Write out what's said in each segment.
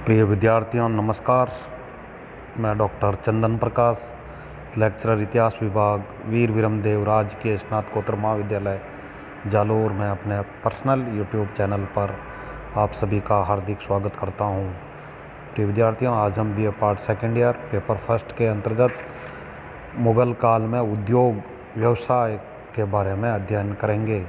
प्रिय विद्यार्थियों नमस्कार। मैं डॉक्टर चंदन प्रकाश, लेक्चरर इतिहास विभाग वीर विरमदेव राजकीय स्नातकोत्तर महाविद्यालय जालोर में अपने पर्सनल यूट्यूब चैनल पर आप सभी का हार्दिक स्वागत करता हूं। प्रिय विद्यार्थियों, आज हम BA part second year paper first के अंतर्गत मुगल काल में उद्योग व्यवसाय के बारे में अध्ययन करेंगे।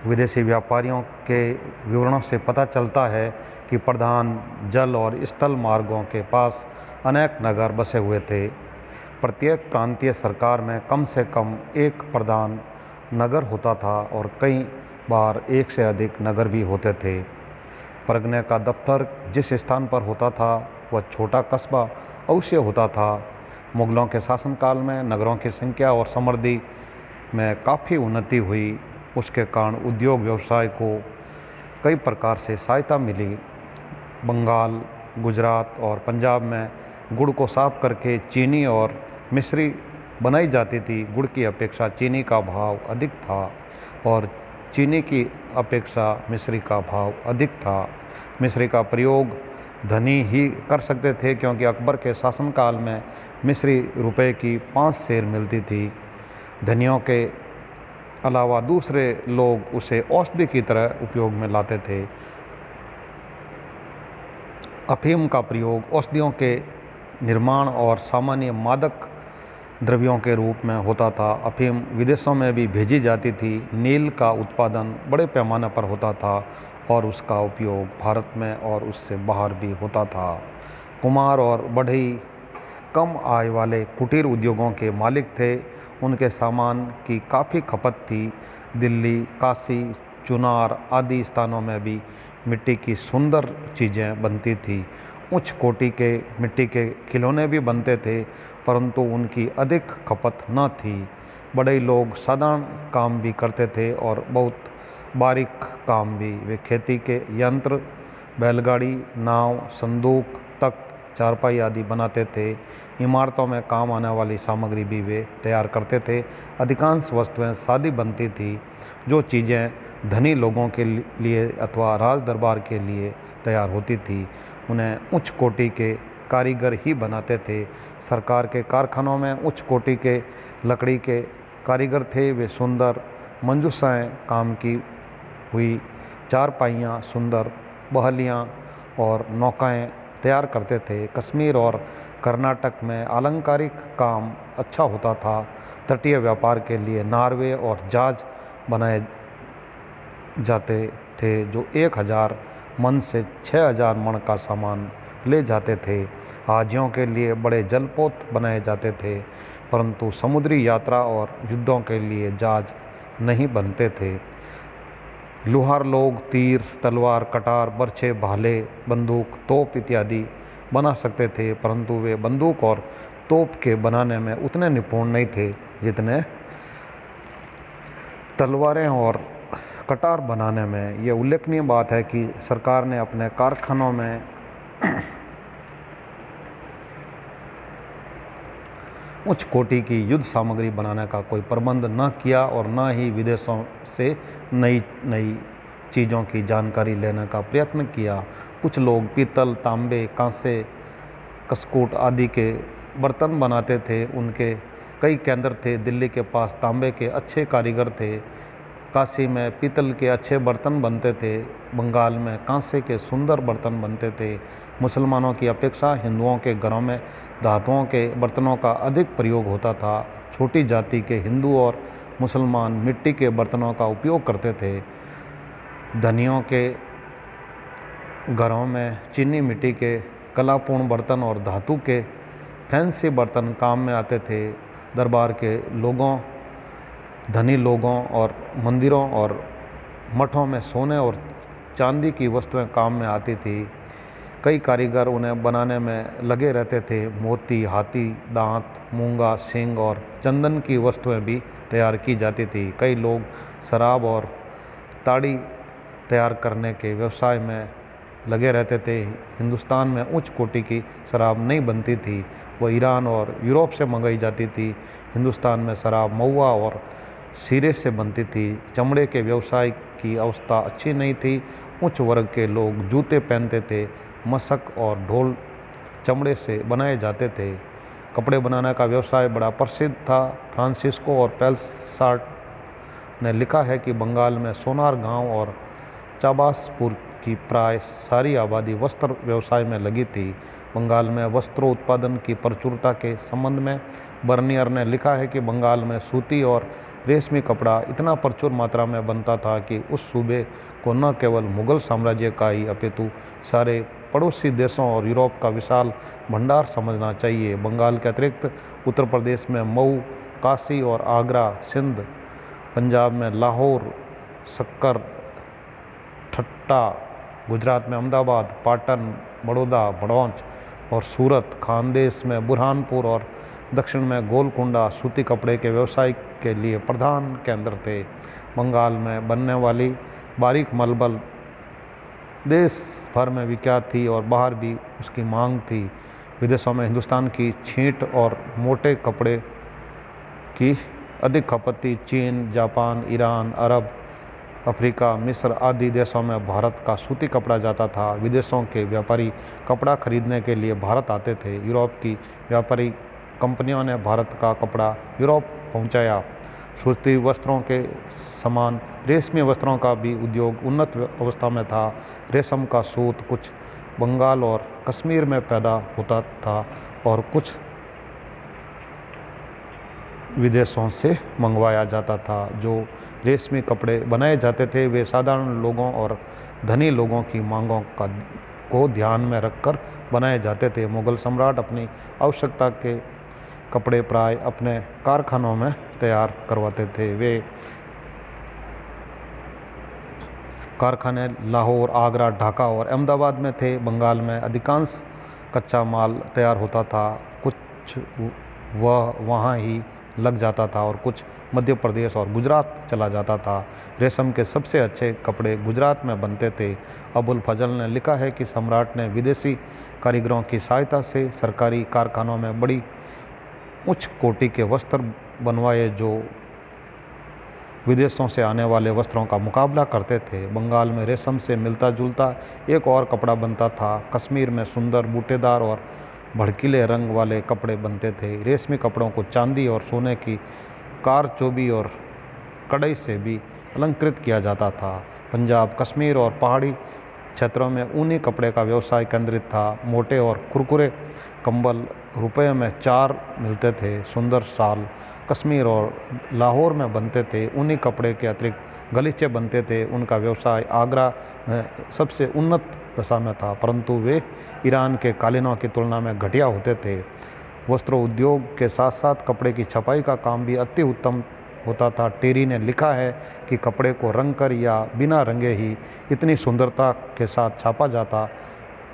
विदेशी व्यापारियों के विवरणों से पता चलता है कि प्रधान जल और स्थल मार्गों के पास अनेक नगर बसे हुए थे। प्रत्येक प्रांतीय सरकार में कम से कम एक प्रधान नगर होता था और कई बार एक से अधिक नगर भी होते थे। परगने का दफ्तर जिस स्थान पर होता था वह छोटा कस्बा अवश्य होता था। मुगलों के शासनकाल में नगरों की संख्या और समृद्धि में काफ़ी उन्नति हुई। उसके कारण उद्योग व्यवसाय को कई प्रकार से सहायता मिली। बंगाल, गुजरात और पंजाब में गुड़ को साफ करके चीनी और मिश्री बनाई जाती थी। गुड़ की अपेक्षा चीनी का भाव अधिक था और चीनी की अपेक्षा मिश्री का भाव अधिक था। मिश्री का प्रयोग धनी ही कर सकते थे क्योंकि अकबर के शासनकाल में मिश्री रुपए की 5 सेर मिलती थी। धनियों के अलावा दूसरे लोग उसे औषधि की तरह उपयोग में लाते थे। अफीम का प्रयोग औषधियों के निर्माण और सामान्य मादक द्रव्यों के रूप में होता था। अफीम विदेशों में भी भेजी जाती थी। नील का उत्पादन बड़े पैमाने पर होता था और उसका उपयोग भारत में और उससे बाहर भी होता था। कुम्हार और बढ़ई कम आय वाले कुटीर उद्योगों के मालिक थे। उनके सामान की काफ़ी खपत थी। दिल्ली, काशी, चुनार आदि स्थानों में भी मिट्टी की सुंदर चीज़ें बनती थी। उच्च कोटि के मिट्टी के खिलौने भी बनते थे, परंतु उनकी अधिक खपत न थी। बड़े लोग साधारण काम भी करते थे और बहुत बारीक काम भी। वे खेती के यंत्र, बैलगाड़ी, नाव, संदूक, तख्त, चारपाई आदि बनाते थे। इमारतों में काम आने वाली सामग्री भी वे तैयार करते थे। अधिकांश वस्तुएं सादी बनती थी। जो चीज़ें धनी लोगों के लिए अथवा राज दरबार के लिए तैयार होती थी उन्हें उच्च कोटि के कारीगर ही बनाते थे। सरकार के कारखानों में उच्च कोटि के लकड़ी के कारीगर थे। वे सुंदर मंजूसाएँ काम की हुई चारपाइयाँ, सुंदर बहलियाँ और नौकाएँ तैयार करते थे। कश्मीर और कर्नाटक में अलंकारिक काम अच्छा होता था। तटीय व्यापार के लिए नार्वे और जहाज बनाए जाते थे जो 1000 मन से 6000 मन का सामान ले जाते थे। हाजियों के लिए बड़े जलपोत बनाए जाते थे, परंतु समुद्री यात्रा और युद्धों के लिए जहाज नहीं बनते थे। लुहार लोग तीर, तलवार, कटार, बर्छे, भाले, बंदूक, तोप इत्यादि बना सकते थे, परंतु वे बंदूक और तोप के बनाने में उतने निपुण नहीं थे जितने तलवारें और कटार बनाने में। ये उल्लेखनीय बात है कि सरकार ने अपने कारखानों में उच्च कोटि की युद्ध सामग्री बनाने का कोई प्रबंध न किया और न ही विदेशों से नई नई चीज़ों की जानकारी लेने का प्रयत्न किया। कुछ लोग पीतल, तांबे, कांसे, कसकूट आदि के बर्तन बनाते थे। उनके कई केंद्र थे। दिल्ली के पास तांबे के अच्छे कारीगर थे। काशी में पीतल के अच्छे बर्तन बनते थे। बंगाल में कांसे के सुंदर बर्तन बनते थे। मुसलमानों की अपेक्षा हिंदुओं के घरों में धातुओं के बर्तनों का अधिक प्रयोग होता था। छोटी जाति के हिंदू और मुसलमान मिट्टी के बर्तनों का उपयोग करते थे। धनियों के घरों में चीनी मिट्टी के कलापूर्ण बर्तन और धातु के फैंसी बर्तन काम में आते थे। दरबार के लोगों, धनी लोगों और मंदिरों और मठों में सोने और चांदी की वस्तुएं काम में आती थी। कई कारीगर उन्हें बनाने में लगे रहते थे। मोती, हाथी दांत, मूंगा सींग और चंदन की वस्तुएं भी तैयार की जाती थी। कई लोग शराब और ताड़ी तैयार करने के व्यवसाय में लगे रहते थे। हिंदुस्तान में उच्च कोटि की शराब नहीं बनती थी, वह ईरान और यूरोप से मंगाई जाती थी। हिंदुस्तान में शराब महुआ और शीरे से बनती थी। चमड़े के व्यवसाय की अवस्था अच्छी नहीं थी। उच्च वर्ग के लोग जूते पहनते थे, मशक और ढोल चमड़े से बनाए जाते थे। कपड़े बनाने का व्यवसाय बड़ा प्रसिद्ध था। फ्रांसिस्को और पेल्सार्ट ने लिखा है कि बंगाल में सोनार गांव और चाबासपुर की प्राय सारी आबादी वस्त्र व्यवसाय में लगी थी। बंगाल में वस्त्रों उत्पादन की प्रचुरता के संबंध में बर्नियर ने लिखा है कि बंगाल में सूती और रेशमी कपड़ा इतना प्रचुर मात्रा में बनता था कि उस सूबे को न केवल मुगल साम्राज्य का ही अपितु सारे पड़ोसी देशों और यूरोप का विशाल भंडार समझना चाहिए। बंगाल के अतिरिक्त उत्तर प्रदेश में मऊ, काशी और आगरा, सिंध, पंजाब में लाहौर, सक्कर, ठट्टा, गुजरात में अहमदाबाद, पाटन, बड़ौदा, भड़ौच और सूरत, खानदेश में बुरहानपुर और दक्षिण में गोलकुंडा सूती कपड़े के व्यवसाय के लिए प्रधान केंद्र थे। बंगाल में बनने वाली बारीक मलबल देश भर में विख्यात थी और बाहर भी उसकी मांग थी। विदेशों में हिंदुस्तान की छींट और मोटे कपड़े की अधिक खपत थी। चीन, जापान, ईरान, अरब, अफ्रीका, मिस्र आदि देशों में भारत का सूती कपड़ा जाता था। विदेशों के व्यापारी कपड़ा खरीदने के लिए भारत आते थे। यूरोप की व्यापारी कंपनियों ने भारत का कपड़ा यूरोप पहुंचाया। सूती वस्त्रों के समान रेशमी वस्त्रों का भी उद्योग उन्नत अवस्था में था। रेशम का सूत कुछ बंगाल और कश्मीर में पैदा होता था और कुछ विदेशों से मंगवाया जाता था। जो रेशमी कपड़े बनाए जाते थे वे साधारण लोगों और धनी लोगों की मांगों को ध्यान में रखकर बनाए जाते थे। मुगल सम्राट अपनी आवश्यकता के कपड़े प्राय अपने कारखानों में तैयार करवाते थे। वे कारखाने लाहौर, आगरा, ढाका और अहमदाबाद में थे। बंगाल में अधिकांश कच्चा माल तैयार होता था। कुछ वह वहाँ ही लग जाता था और कुछ मध्य प्रदेश और गुजरात चला जाता था। रेशम के सबसे अच्छे कपड़े गुजरात में बनते थे। अबुल फजल ने लिखा है कि सम्राट ने विदेशी कारीगरों की सहायता से सरकारी कारखानों में बड़ी उच्च कोटि के वस्त्र बनवाए जो विदेशों से आने वाले वस्त्रों का मुकाबला करते थे। बंगाल में रेशम से मिलता जुलता एक और कपड़ा बनता था। कश्मीर में सुंदर बूटेदार और भड़कीले रंग वाले कपड़े बनते थे। रेशमी कपड़ों को चांदी और सोने की कारचौबी और कढ़ाई से भी अलंकृत किया जाता था। पंजाब, कश्मीर और पहाड़ी क्षेत्रों में ऊनी कपड़े का व्यवसाय केंद्रित था। मोटे और कुरकुरे कंबल रुपये में 4 मिलते थे। सुंदर शाल कश्मीर और लाहौर में बनते थे। ऊनी कपड़े के अतिरिक्त गलीचे बनते थे। उनका व्यवसाय आगरा में सबसे उन्नत दशा में था, परंतु वे ईरान के कालीनों की तुलना में घटिया होते थे। वस्त्रों उद्योग के साथ साथ कपड़े की छपाई का काम भी अति उत्तम होता था। टेरी ने लिखा है कि कपड़े को रंग कर या बिना रंगे ही इतनी सुंदरता के साथ छापा जाता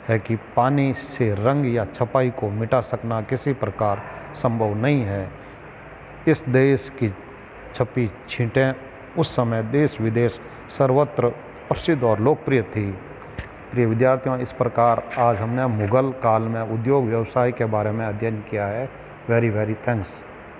है कि पानी से रंग या छपाई को मिटा सकना किसी प्रकार संभव नहीं है। इस देश की छपी छींटें उस समय देश विदेश सर्वत्र प्रसिद्ध और लोकप्रिय थी। प्रिय विद्यार्थियों, इस प्रकार आज हमने मुगल काल में उद्योग व्यवसाय के बारे में अध्ययन किया है। Very thanks.